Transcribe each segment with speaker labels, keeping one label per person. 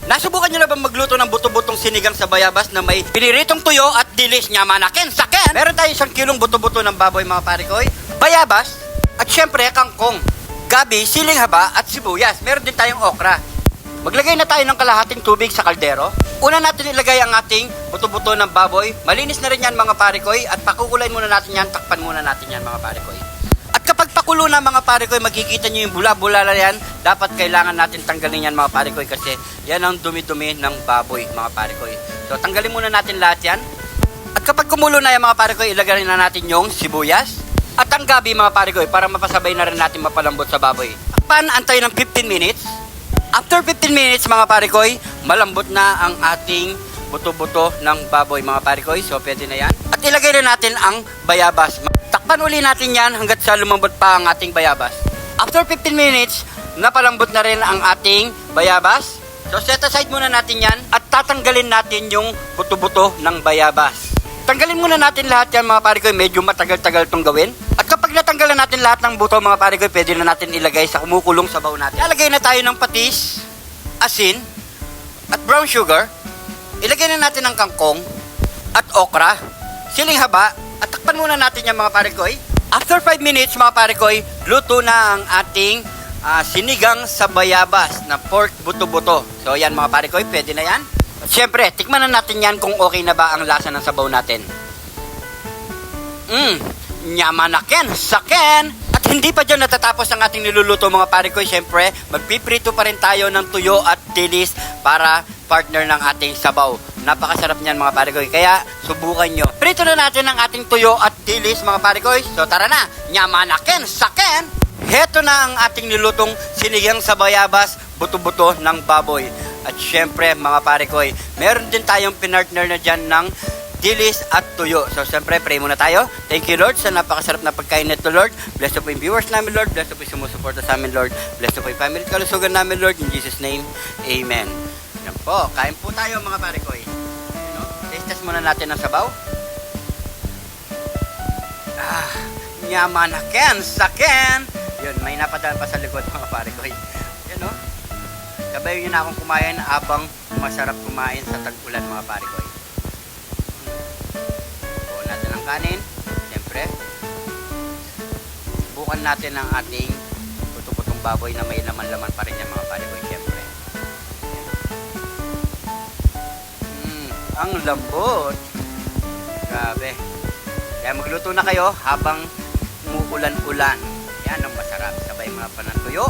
Speaker 1: Nasubukan nyo na ba magluto ng buto-butong sinigang sa bayabas na may piniritong tuyo at dilis niya manakin? Saken! Meron tayo 1 kilong buto-buto ng baboy mga parikoy, bayabas, at syempre kangkong, gabi, siling haba at sibuyas. Meron din tayong okra. Maglagay na tayo ng kalahating tubig sa kaldero. Una natin ilagay ang ating buto-buto ng baboy. Malinis na rin yan mga parikoy at pakukulay muna natin yan, takpan muna natin yan mga parikoy. At kapag pakulo na mga parikoy, makikita nyo yung bula-bula na yan. Dapat kailangan natin tanggalin yan mga parikoy kasi yan ang dumi-dumi ng baboy mga parikoy. So tanggalin muna natin lahat yan. At kapag kumulo na yan mga parikoy, ilagay na natin yung sibuyas at ang gabi mga parikoy para mapasabay na rin natin mapalambot sa baboy. Takpan, antay ng 15 minutes. After 15 minutes mga parikoy, malambot na ang ating buto-buto ng baboy mga parikoy. So pwede na yan. At ilagay na natin ang bayabas. Takpan uli natin yan hanggat sa lumambot pa ang ating bayabas. After 15 minutes, napalambot na rin ang ating bayabas. So set aside muna natin yan at tatanggalin natin yung buto-buto ng bayabas. Tanggalin muna natin lahat yan mga parikoy, medyo matagal-tagal itong gawin. At kapag natanggalan natin lahat ng buto mga parikoy, pwede na natin ilagay sa kumukulong sabaw natin. Ilagay na tayo ng patis, asin, at brown sugar. Ilagay na natin ang kangkong at okra, siling haba, at takpan muna natin yan mga parikoy. After 5 minutes mga parikoy, luto na ang ating sinigang sa bayabas na pork buto-buto. So yan mga parikoy, pwede na yan. At syempre, tikman na natin yan kung okay na ba ang lasa ng sabaw natin. Nyamanaken, saken! At hindi pa dyan natatapos ang ating niluluto mga parikoy. Syempre, magpiprito pa rin tayo ng tuyo at dilis para partner ng ating sabaw. Napakasarap niyan mga parikoy, kaya subukan nyo. Prito na natin ang ating tuyo at dilis mga parikoy. So tara na, nyamanaken, saken! Heto na ang ating nilutong sinigang sa bayabas, buto-buto ng baboy. At syempre mga parikoy, meron din tayong pinartner na dyan ng dilis at tuyo. So syempre, pray muna tayo. Thank you Lord sa napakasarap na pagkain nito Lord. Bless po yung viewers namin Lord. Bless po yung sumusuporta sa amin Lord. Bless po yung family at kalusugan namin Lord. In Jesus name, Amen. Yan po, kain po tayo mga parikoy. Taste muna natin ang sabaw. Nyamanaken, saken! Yun, may napadaan pa sa likod mga parikoy. Yan o. Sabayin nyo na akong kumain habang masarap kumain sa tag-ulan mga parikoy. Buo natin ang kanin. Siyempre. Subukan natin ang ating puto-putong baboy na may laman-laman pa rin yan mga parikoy. Siyempre. Ang lambot. Grabe. Kaya magluto na kayo habang umuulan-ulan. Yan ang masarap. Sabay mga panantuyo.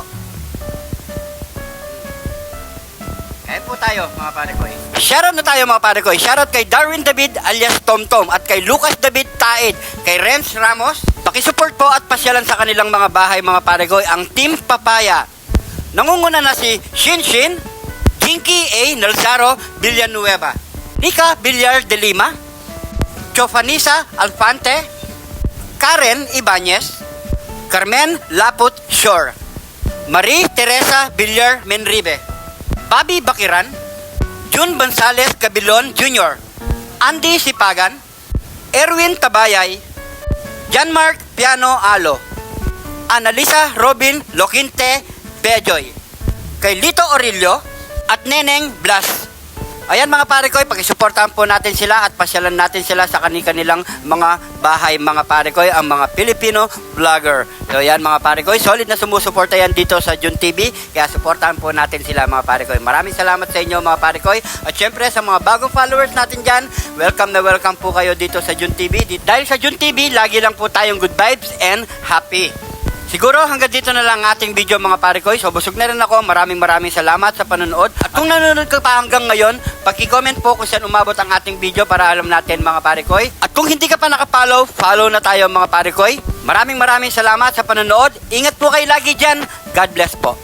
Speaker 1: Kaya po tayo mga parikoy. Shoutout na tayo mga parikoy. Shoutout kay Darwin David alias Tomtom at kay Lucas David Taid, kay Renz Ramos. Pakisupport po at pasyalan sa kanilang mga bahay mga parikoy ang Team Papaya. Nangunguna na si Shinshin, Jinky A. Nalzaro Villanueva, Nika Villar de Lima, Chofanisa Alfante, Karen Ibanez, Carmen Laput Shore, Marie Teresa Villar Menribe, Bobby Bakiran, June Gonzales Cabilon Jr., Andy Sipagan, Erwin Tabayay, Janmark Piano Alo, Analisa Robin Lokinte Bejoy, kay Lito Orillo at Neneng Blas. Ayan mga parikoy, pakisuportahan po natin sila at pasyalan natin sila sa kanilang mga bahay mga parikoy, ang mga Filipino vlogger. So yan mga parikoy, solid na sumusuporta yan dito sa Jun TV, kaya suportahan po natin sila mga parikoy. Maraming salamat sa inyo mga parikoy. At syempre sa mga bagong followers natin dyan, welcome na welcome po kayo dito sa Jun TV. Dahil sa Jun TV, lagi lang po tayong good vibes and happy. Siguro hanggang dito na lang ating video mga parikoy. So busog na rin ako. Maraming salamat sa panonood. At kung nanonood ka pa hanggang ngayon, paki-comment po kung saan umabot ang ating video para alam natin mga parikoy. At kung hindi ka pa nakapollow, follow na tayo mga parikoy. Maraming salamat sa panonood. Ingat po kayo lagi dyan. God bless po.